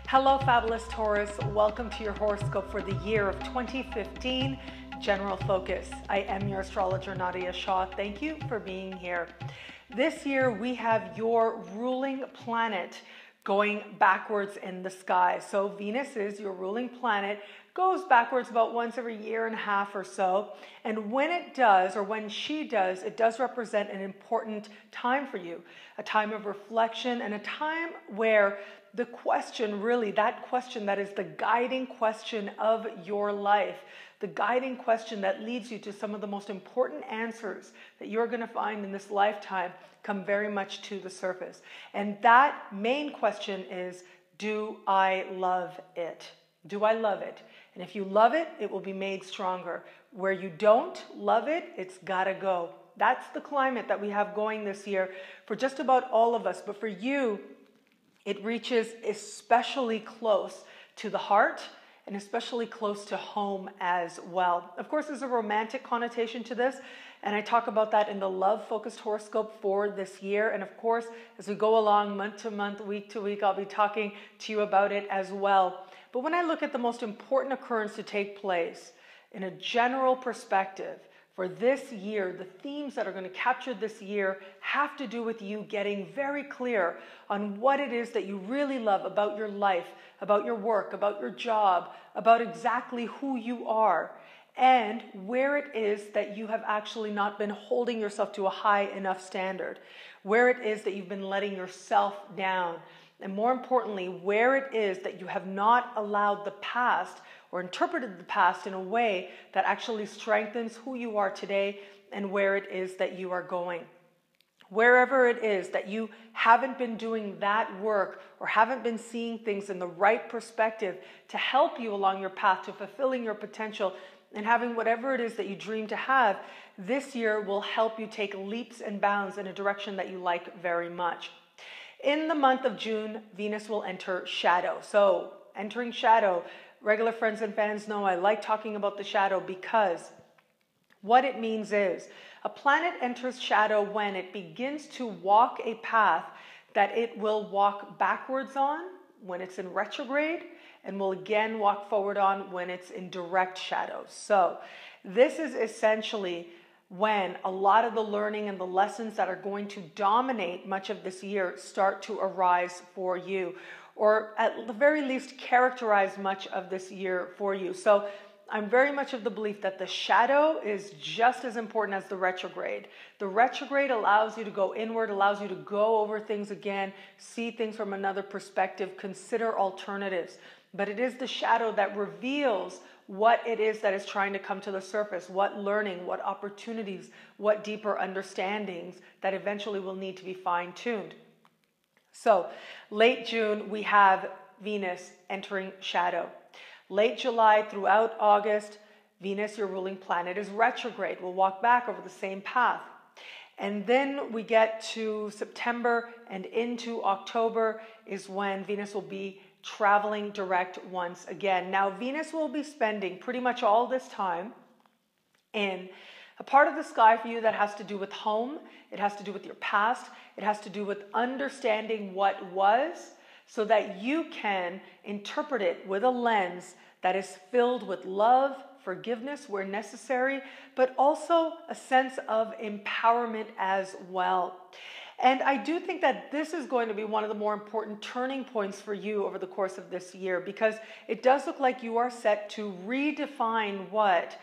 Hello, fabulous Taurus. Welcome to your horoscope for the year of 2015, General Focus. I am your astrologer, Nadiya Shah. Thank you for being here. This year, we have your ruling planet going backwards in the sky. So Venus is your ruling planet, goes backwards about once every year and a half or so. And when it does, or when she does, it does represent an important time for you, a time of reflection and a time where the question, really, that question that is the guiding question of your life, the guiding question that leads you to some of the most important answers that you're going to find in this lifetime come very much to the surface. And that main question is, do I love it? Do I love it? And if you love it, it will be made stronger. Where you don't love it, it's gotta go. That's the climate that we have going this year for just about all of us. But for you, it reaches especially close to the heart and especially close to home as well. Of course, there's a romantic connotation to this, and I talk about that in the love-focused horoscope for this year. And of course, as we go along month to month, week to week, I'll be talking to you about it as well. But when I look at the most important occurrence to take place in a general perspective, for this year, the themes that are going to capture this year have to do with you getting very clear on what it is that you really love about your life, about your work, about your job, about exactly who you are, and where it is that you have actually not been holding yourself to a high enough standard, where it is that you've been letting yourself down, and more importantly, where it is that you have not allowed the past or interpreted the past in a way that actually strengthens who you are today and where it is that you are going. Wherever it is that you haven't been doing that work or haven't been seeing things in the right perspective to help you along your path to fulfilling your potential and having whatever it is that you dream to have, this year will help you take leaps and bounds in a direction that you like very much. In the month of June, Venus will enter shadow. So entering shadow, regular friends and fans know I like talking about the shadow because what it means is a planet enters shadow when it begins to walk a path that it will walk backwards on when it's in retrograde and will again walk forward on when it's in direct shadow. So this is essentially when a lot of the learning and the lessons that are going to dominate much of this year start to arise for you, or at the very least characterize much of this year for you. So I'm very much of the belief that the shadow is just as important as the retrograde. The retrograde allows you to go inward, allows you to go over things again, see things from another perspective, consider alternatives. But it is the shadow that reveals what it is that is trying to come to the surface, what learning, what opportunities, what deeper understandings that eventually will need to be fine-tuned. So late June, we have Venus entering shadow. Late July throughout August, Venus, your ruling planet, is retrograde. We'll walk back over the same path. And then we get to September and into October is when Venus will be traveling direct once again. Now, Venus will be spending pretty much all this time in a part of the sky for you that has to do with home. It has to do with your past. It has to do with understanding what was so that you can interpret it with a lens that is filled with love, forgiveness where necessary, but also a sense of empowerment as well. And I do think that this is going to be one of the more important turning points for you over the course of this year, because it does look like you are set to redefine what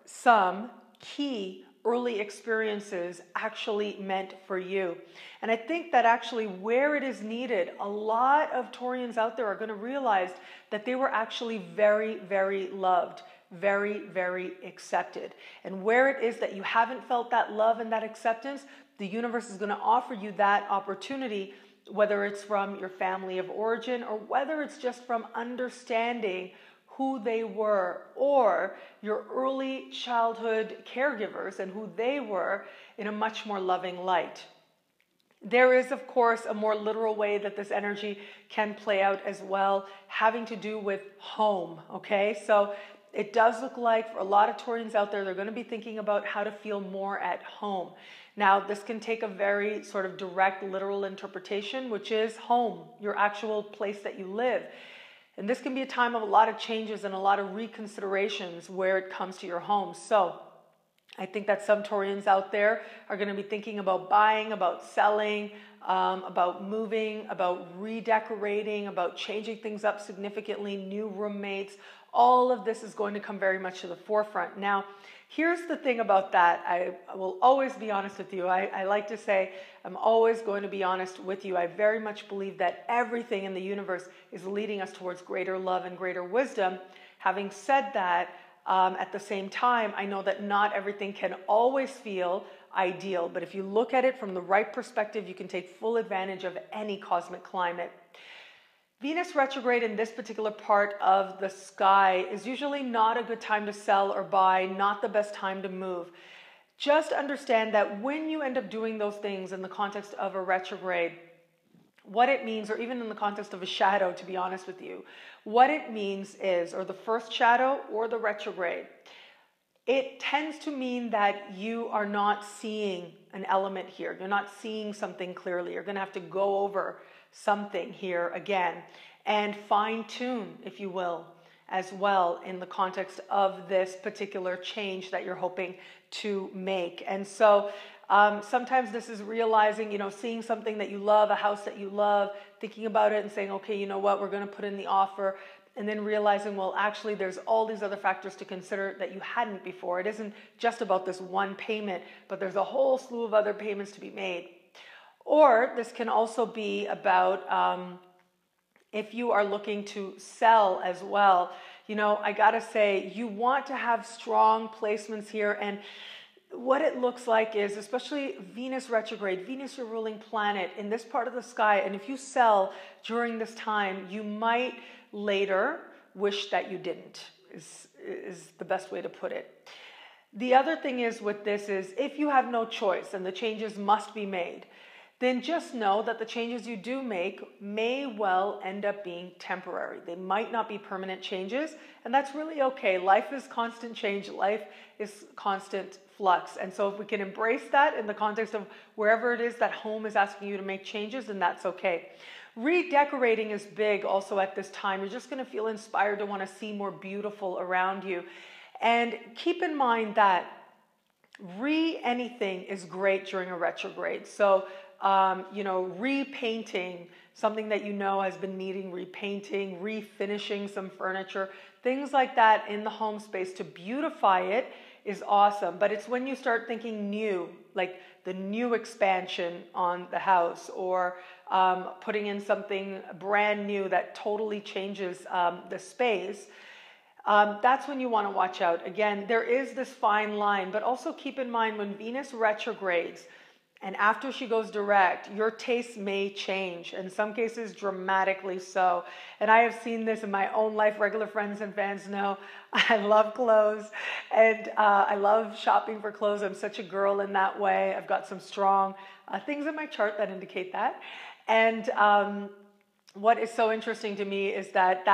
some key early experiences actually meant for you. And I think that actually where it is needed, a lot of Taurians out there are going to realize that they were actually very, very loved, very, very accepted. And where it is that you haven't felt that love and that acceptance, the universe is going to offer you that opportunity, whether it's from your family of origin or whether it's just from understanding who they were, or your early childhood caregivers and who they were in a much more loving light. There is, of course, a more literal way that this energy can play out as well, having to do with home, okay? So it does look like for a lot of Taurians out there, they're going to be thinking about how to feel more at home. Now, this can take a very sort of direct, literal interpretation, which is home, your actual place that you live. And this can be a time of a lot of changes and a lot of reconsiderations where it comes to your home. So I think that some Taurians out there are going to be thinking about buying, about selling, about moving, about redecorating, about changing things up significantly, new roommates. All of this is going to come very much to the forefront. Now, here's the thing about that. I will always be honest with you. I like to say I'm always going to be honest with you. I very much believe that everything in the universe is leading us towards greater love and greater wisdom. Having said that, at the same time, I know that not everything can always feel ideal, but if you look at it from the right perspective, you can take full advantage of any cosmic climate. Venus retrograde in this particular part of the sky is usually not a good time to sell or buy, not the best time to move. Just understand that when you end up doing those things in the context of a retrograde, what it means, or even in the context of a shadow, to be honest with you, what it means is, or the first shadow or the retrograde, it tends to mean that you are not seeing an element here. You're not seeing something clearly. You're going to have to go over something here again and fine tune, if you will, as well in the context of this particular change that you're hoping to make. And so sometimes this is realizing, seeing something that you love, a house that you love, thinking about it and saying, okay, you know what, we're going to put in the offer. And then realizing, well, actually, there's all these other factors to consider that you hadn't before. It isn't just about this one payment, but there's a whole slew of other payments to be made. Or this can also be about if you are looking to sell as well. I got to say, you want to have strong placements here. And what it looks like is, especially Venus retrograde, Venus, your ruling planet, in this part of the sky. And if you sell during this time, you might later wish that you didn't, is the best way to put it. The other thing is with this is, if you have no choice and the changes must be made, then just know that the changes you do make may well end up being temporary. They might not be permanent changes, and that's really okay. Life is constant change. Life is constant flux. And so if we can embrace that in the context of wherever it is that home is asking you to make changes, then that's okay. Redecorating is big also at this time. You're just going to feel inspired to want to see more beautiful around you. And keep in mind that anything is great during a retrograde. So, repainting something that has been needing repainting, refinishing some furniture, things like that in the home space to beautify it is awesome. But it's when you start thinking new, like the new expansion on the house, or putting in something brand new that totally changes the space. That's when you want to watch out. Again, there is this fine line, but also keep in mind when Venus retrogrades and after she goes direct, your tastes may change, in some cases dramatically so. And I have seen this in my own life. Regular friends and fans know I love clothes, and I love shopping for clothes. I'm such a girl in that way. I've got some strong things in my chart that indicate that. And what is so interesting to me is that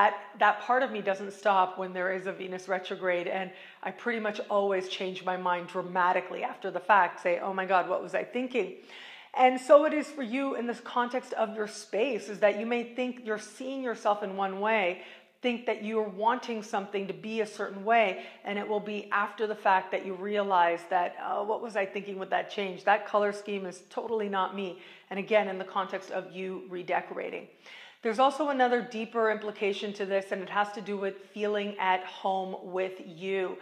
part of me doesn't stop when there is a Venus retrograde, and I pretty much always change my mind dramatically after the fact, say, oh my God, what was I thinking? And so it is for you in this context of your space, is that you may think you're seeing yourself in one way, think that you're wanting something to be a certain way, and it will be after the fact that you realize that, oh, what was I thinking with that change? That color scheme is totally not me. And again, in the context of you redecorating. There's also another deeper implication to this, and it has to do with feeling at home with you.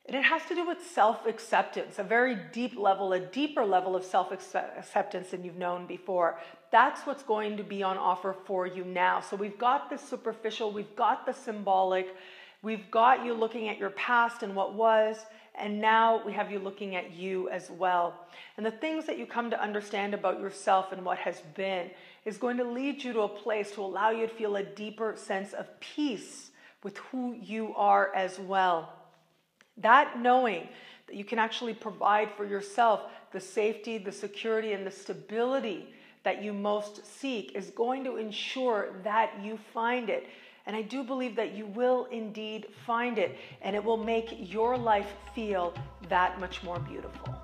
And it has to do with self-acceptance, a very deep level, a deeper level of self-acceptance than you've known before. That's what's going to be on offer for you now. So we've got the superficial, we've got the symbolic, we've got you looking at your past and what was, and now we have you looking at you as well. And the things that you come to understand about yourself and what has been is going to lead you to a place to allow you to feel a deeper sense of peace with who you are as well. That knowing that you can actually provide for yourself the safety, the security, and the stability that you most seek is going to ensure that you find it. And I do believe that you will indeed find it, and it will make your life feel that much more beautiful.